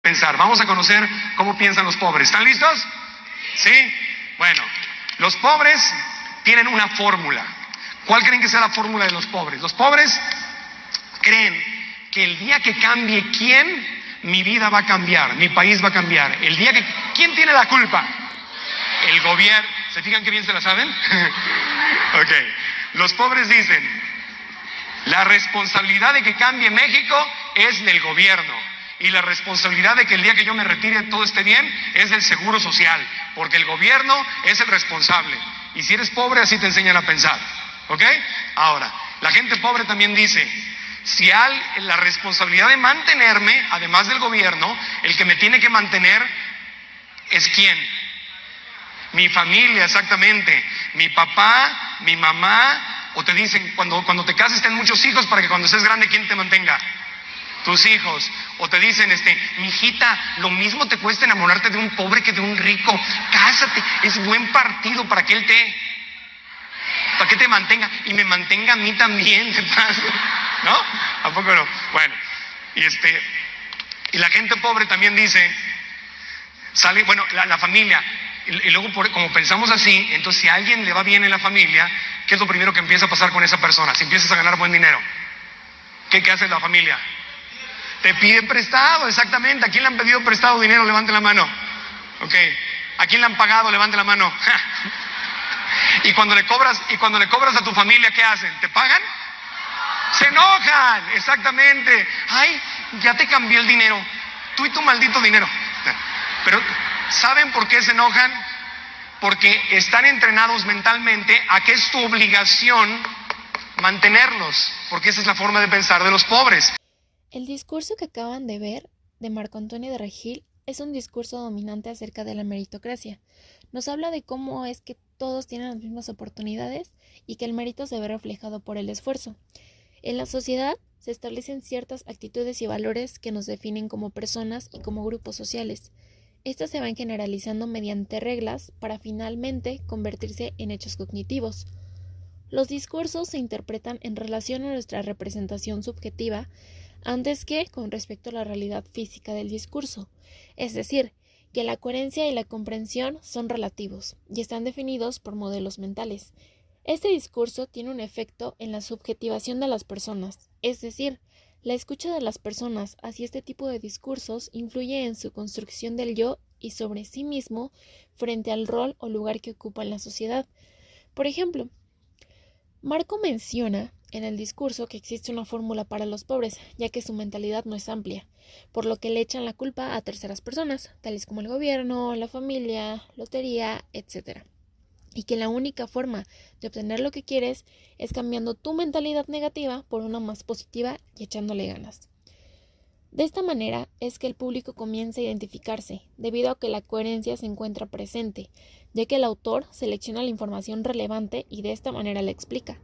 pensar. Vamos a conocer cómo piensan los pobres. ¿Están listos? ¿Sí? Bueno, los pobres tienen una fórmula. ¿Cuál creen que sea la fórmula de los pobres? Los pobres creen que el día que cambie quién, mi vida va a cambiar, mi país va a cambiar. El día que... ¿Quién tiene la culpa? El gobierno. ¿Se fijan qué bien se la saben? Ok. Los pobres dicen, la responsabilidad de que cambie México es del gobierno. Y la responsabilidad de que el día que yo me retire todo esté bien es del Seguro Social. Porque el gobierno es el responsable. Y si eres pobre, así te enseñan a pensar. ¿Ok? Ahora, la gente pobre también dice, si la responsabilidad de mantenerme, además del gobierno, el que me tiene que mantener es ¿quién? Mi familia, exactamente. Mi papá, mi mamá, o te dicen, cuando te cases ten muchos hijos para que cuando estés grande, ¿quién te mantenga? Tus hijos. O te dicen, mijita, lo mismo te cuesta enamorarte de un pobre que de un rico. Cásate, es buen partido para que él para que te mantenga y me mantenga a mí también, ¿qué pasa? ¿No? ¿A poco no? Bueno, y la gente pobre también dice, la familia, y luego como pensamos así, entonces si a alguien le va bien en la familia, ¿qué es lo primero que empieza a pasar con esa persona? Si empiezas a ganar buen dinero, ¿qué hace la familia? Te pide prestado, exactamente. ¿A quién le han pedido prestado dinero? Levante la mano. Ok. ¿A quién le han pagado? Levante la mano. Y cuando le cobras a tu familia, ¿qué hacen? ¿Te pagan? Se enojan, exactamente. Ay, ya te cambié el dinero. Tú y tu maldito dinero. Pero, ¿saben por qué se enojan? Porque están entrenados mentalmente a que es tu obligación mantenerlos. Porque esa es la forma de pensar de los pobres. El discurso que acaban de ver de Marco Antonio de Regil es un discurso dominante acerca de la meritocracia. Nos habla de cómo es que todos tienen las mismas oportunidades y que el mérito se ve reflejado por el esfuerzo. En la sociedad se establecen ciertas actitudes y valores que nos definen como personas y como grupos sociales. Estas se van generalizando mediante reglas para finalmente convertirse en hechos cognitivos. Los discursos se interpretan en relación a nuestra representación subjetiva antes que con respecto a la realidad física del discurso, es decir, que la coherencia y la comprensión son relativos y están definidos por modelos mentales. Este discurso tiene un efecto en la subjetivación de las personas, es decir, la escucha de las personas hacia este tipo de discursos influye en su construcción del yo y sobre sí mismo frente al rol o lugar que ocupa en la sociedad. Por ejemplo, Marco menciona en el discurso que existe una fórmula para los pobres, ya que su mentalidad no es amplia, por lo que le echan la culpa a terceras personas, tales como el gobierno, la familia, lotería, etc. Y que la única forma de obtener lo que quieres es cambiando tu mentalidad negativa por una más positiva y echándole ganas. De esta manera es que el público comienza a identificarse, debido a que la coherencia se encuentra presente, ya que el autor selecciona la información relevante y de esta manera la explica.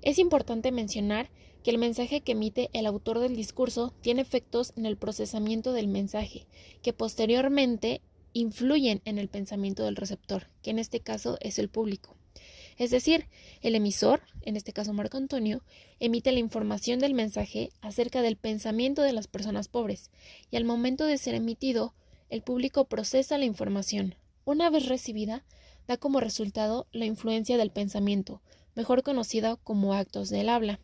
Es importante mencionar que el mensaje que emite el autor del discurso tiene efectos en el procesamiento del mensaje, que posteriormente influyen en el pensamiento del receptor, que en este caso es el público. Es decir, el emisor, en este caso Marco Antonio, emite la información del mensaje acerca del pensamiento de las personas pobres, y al momento de ser emitido, el público procesa la información. Una vez recibida, da como resultado la influencia del pensamiento, mejor conocida como actos del habla.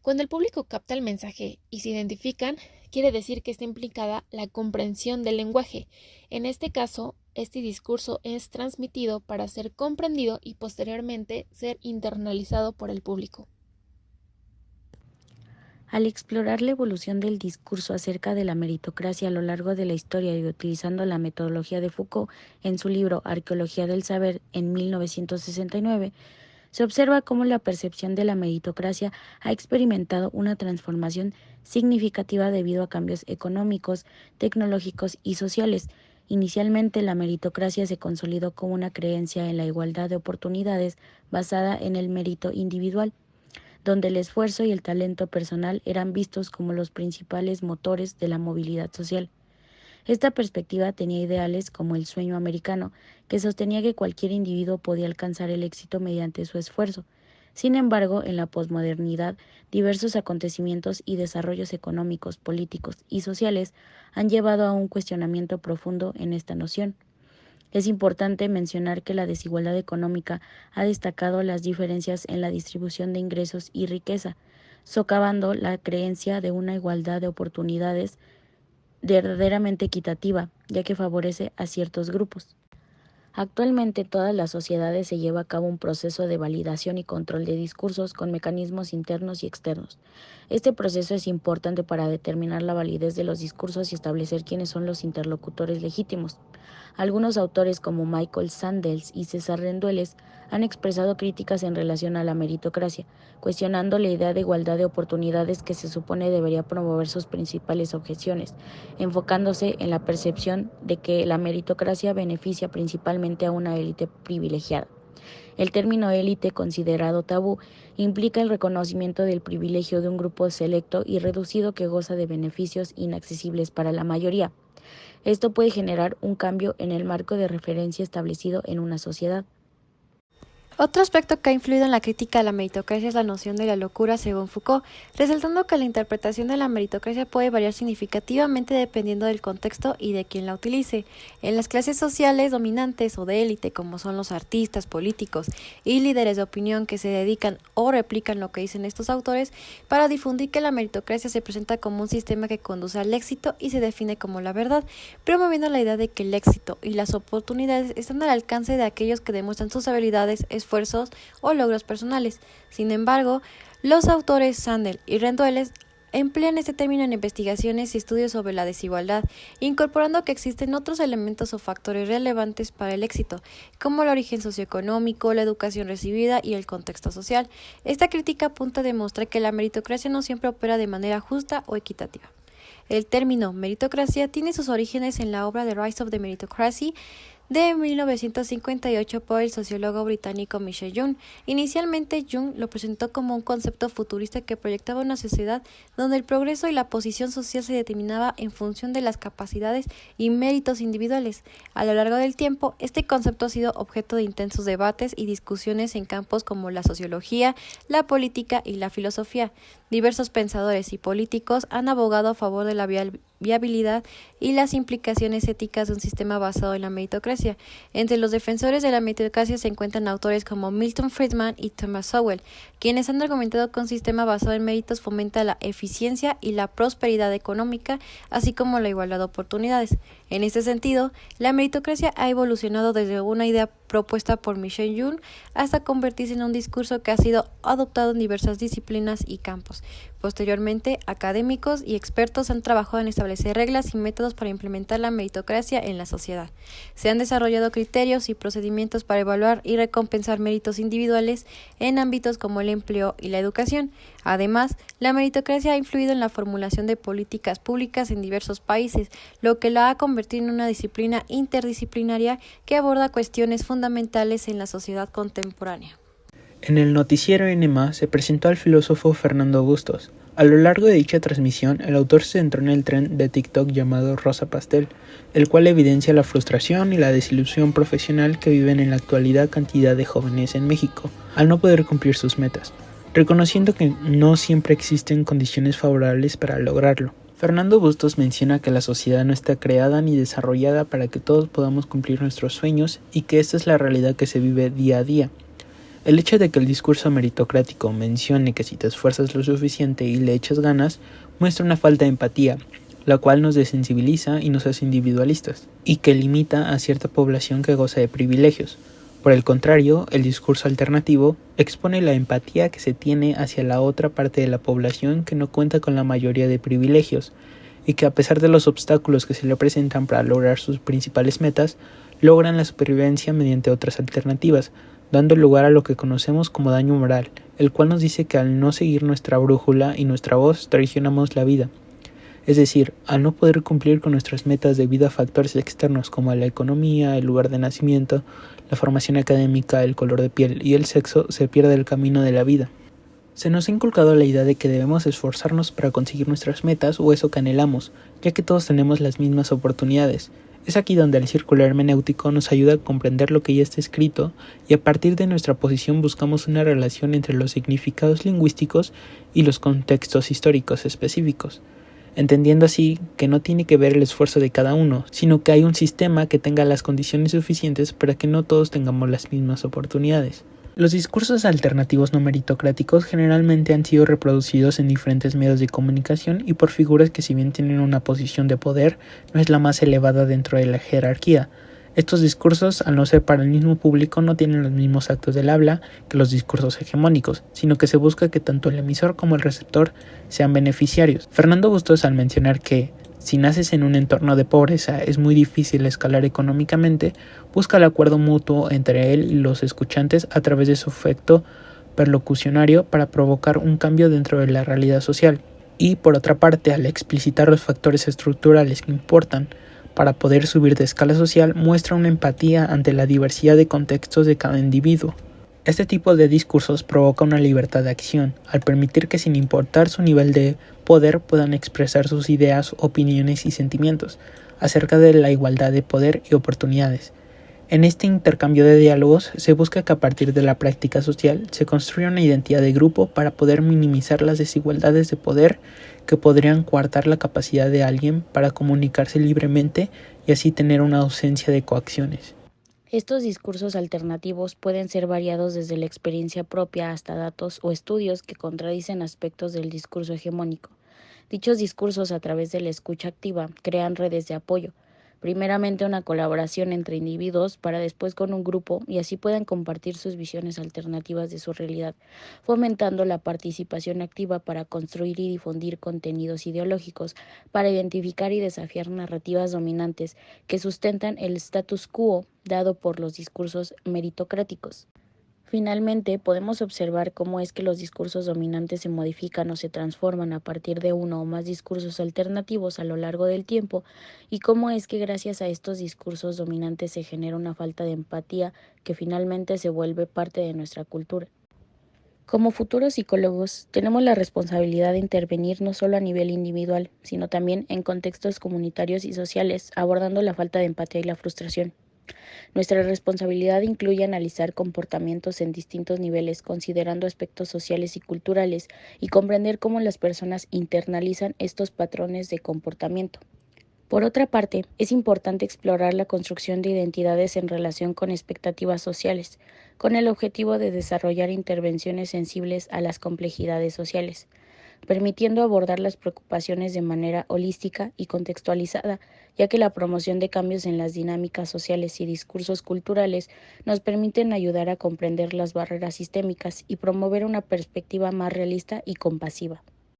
Cuando el público capta el mensaje y se identifican, quiere decir que está implicada la comprensión del lenguaje. En este caso, este discurso es transmitido para ser comprendido y posteriormente ser internalizado por el público. Al explorar la evolución del discurso acerca de la meritocracia a lo largo de la historia y utilizando la metodología de Foucault en su libro Arqueología del Saber en 1969, se observa cómo la percepción de la meritocracia ha experimentado una transformación significativa debido a cambios económicos, tecnológicos y sociales. Inicialmente, la meritocracia se consolidó como una creencia en la igualdad de oportunidades basada en el mérito individual, donde el esfuerzo y el talento personal eran vistos como los principales motores de la movilidad social. Esta perspectiva tenía ideales como el sueño americano, que sostenía que cualquier individuo podía alcanzar el éxito mediante su esfuerzo. Sin embargo, en la posmodernidad, diversos acontecimientos y desarrollos económicos, políticos y sociales han llevado a un cuestionamiento profundo en esta noción. Es importante mencionar que la desigualdad económica ha destacado las diferencias en la distribución de ingresos y riqueza, socavando la creencia de una igualdad de oportunidades verdaderamente equitativa, ya que favorece a ciertos grupos. Actualmente, en todas las sociedades se lleva a cabo un proceso de validación y control de discursos con mecanismos internos y externos. Este proceso es importante para determinar la validez de los discursos y establecer quiénes son los interlocutores legítimos. Algunos autores como Michael Sandel y César Rendueles han expresado críticas en relación a la meritocracia, cuestionando la idea de igualdad de oportunidades que se supone debería promover sus principales objeciones, enfocándose en la percepción de que la meritocracia beneficia principalmente a una élite privilegiada. El término élite, considerado tabú, implica el reconocimiento del privilegio de un grupo selecto y reducido que goza de beneficios inaccesibles para la mayoría. Esto puede generar un cambio en el marco de referencia establecido en una sociedad. Otro aspecto que ha influido en la crítica a la meritocracia es la noción de la locura según Foucault, resaltando que la interpretación de la meritocracia puede variar significativamente dependiendo del contexto y de quien la utilice. En las clases sociales dominantes o de élite, como son los artistas, políticos y líderes de opinión que se dedican o replican lo que dicen estos autores, para difundir que la meritocracia se presenta como un sistema que conduce al éxito y se define como la verdad, promoviendo la idea de que el éxito y las oportunidades están al alcance de aquellos que demuestran sus habilidades, esfuerzos o logros personales. Sin embargo, los autores Sandel y Rendueles emplean este término en investigaciones y estudios sobre la desigualdad, incorporando que existen otros elementos o factores relevantes para el éxito, como el origen socioeconómico, la educación recibida y el contexto social. Esta crítica apunta a demostrar que la meritocracia no siempre opera de manera justa o equitativa. El término meritocracia tiene sus orígenes en la obra The Rise of the Meritocracy de 1958 por el sociólogo británico Michael Young. Inicialmente, Young lo presentó como un concepto futurista que proyectaba una sociedad donde el progreso y la posición social se determinaba en función de las capacidades y méritos individuales. A lo largo del tiempo, este concepto ha sido objeto de intensos debates y discusiones en campos como la sociología, la política y la filosofía. Diversos pensadores y políticos han abogado a favor de la viabilidad y las implicaciones éticas de un sistema basado en la meritocracia. Entre los defensores de la meritocracia se encuentran autores como Milton Friedman y Thomas Sowell, quienes han argumentado que un sistema basado en méritos fomenta la eficiencia y la prosperidad económica, así como la igualdad de oportunidades. En este sentido, la meritocracia ha evolucionado desde una idea propuesta por Michael Young hasta convertirse en un discurso que ha sido adoptado en diversas disciplinas y campos. Posteriormente, académicos y expertos han trabajado en establecer reglas y métodos para implementar la meritocracia en la sociedad. Se han desarrollado criterios y procedimientos para evaluar y recompensar méritos individuales en ámbitos como el empleo y la educación. Además, la meritocracia ha influido en la formulación de políticas públicas en diversos países, lo que la ha convertido en una disciplina interdisciplinaria que aborda cuestiones fundamentales en la sociedad contemporánea. En el noticiero N+, se presentó al filósofo Fernando Bustos. A lo largo de dicha transmisión, el autor se centró en el trend de TikTok llamado Rosa Pastel, el cual evidencia la frustración y la desilusión profesional que viven en la actualidad cantidad de jóvenes en México, al no poder cumplir sus metas, reconociendo que no siempre existen condiciones favorables para lograrlo. Fernando Bustos menciona que la sociedad no está creada ni desarrollada para que todos podamos cumplir nuestros sueños y que esta es la realidad que se vive día a día. El hecho de que el discurso meritocrático mencione que si te esfuerzas lo suficiente y le echas ganas, muestra una falta de empatía, la cual nos desensibiliza y nos hace individualistas, y que limita a cierta población que goza de privilegios. Por el contrario, el discurso alternativo expone la empatía que se tiene hacia la otra parte de la población que no cuenta con la mayoría de privilegios, y que a pesar de los obstáculos que se le presentan para lograr sus principales metas, logran la supervivencia mediante otras alternativas, dando lugar a lo que conocemos como daño moral, el cual nos dice que al no seguir nuestra brújula y nuestra voz traicionamos la vida. Es decir, al no poder cumplir con nuestras metas debido a factores externos como la economía, el lugar de nacimiento, la formación académica, el color de piel y el sexo, se pierde el camino de la vida. Se nos ha inculcado la idea de que debemos esforzarnos para conseguir nuestras metas o eso que anhelamos, ya que todos tenemos las mismas oportunidades. Es aquí donde el círculo hermenéutico nos ayuda a comprender lo que ya está escrito y a partir de nuestra posición buscamos una relación entre los significados lingüísticos y los contextos históricos específicos, entendiendo así que no tiene que ver el esfuerzo de cada uno, sino que hay un sistema que tenga las condiciones suficientes para que no todos tengamos las mismas oportunidades. Los discursos alternativos no meritocráticos generalmente han sido reproducidos en diferentes medios de comunicación y por figuras que, si bien tienen una posición de poder, no es la más elevada dentro de la jerarquía. Estos discursos, al no ser para el mismo público, no tienen los mismos actos del habla que los discursos hegemónicos, sino que se busca que tanto el emisor como el receptor sean beneficiarios. Fernando Bustos, al mencionar que si naces en un entorno de pobreza es muy difícil escalar económicamente, busca el acuerdo mutuo entre él y los escuchantes a través de su efecto perlocucionario para provocar un cambio dentro de la realidad social. Y por otra parte, al explicitar los factores estructurales que importan para poder subir de escala social, muestra una empatía ante la diversidad de contextos de cada individuo. Este tipo de discursos provoca una libertad de acción, al permitir que sin importar su nivel de poder puedan expresar sus ideas, opiniones y sentimientos acerca de la igualdad de poder y oportunidades. En este intercambio de diálogos se busca que a partir de la práctica social se construya una identidad de grupo para poder minimizar las desigualdades de poder que podrían coartar la capacidad de alguien para comunicarse libremente y así tener una ausencia de coacciones. Estos discursos alternativos pueden ser variados desde la experiencia propia hasta datos o estudios que contradicen aspectos del discurso hegemónico. Dichos discursos, a través de la escucha activa, crean redes de apoyo, primeramente una colaboración entre individuos para después con un grupo y así puedan compartir sus visiones alternativas de su realidad, fomentando la participación activa para construir y difundir contenidos ideológicos, para identificar y desafiar narrativas dominantes que sustentan el status quo dado por los discursos meritocráticos. Finalmente, podemos observar cómo es que los discursos dominantes se modifican o se transforman a partir de uno o más discursos alternativos a lo largo del tiempo y cómo es que gracias a estos discursos dominantes se genera una falta de empatía que finalmente se vuelve parte de nuestra cultura. Como futuros psicólogos, tenemos la responsabilidad de intervenir no solo a nivel individual, sino también en contextos comunitarios y sociales, abordando la falta de empatía y la frustración. Nuestra responsabilidad incluye analizar comportamientos en distintos niveles, considerando aspectos sociales y culturales, y comprender cómo las personas internalizan estos patrones de comportamiento. Por otra parte, es importante explorar la construcción de identidades en relación con expectativas sociales, con el objetivo de desarrollar intervenciones sensibles a las complejidades sociales, permitiendo abordar las preocupaciones de manera holística y contextualizada, ya que la promoción de cambios en las dinámicas sociales y discursos culturales nos permiten ayudar a comprender las barreras sistémicas y promover una perspectiva más realista y compasiva.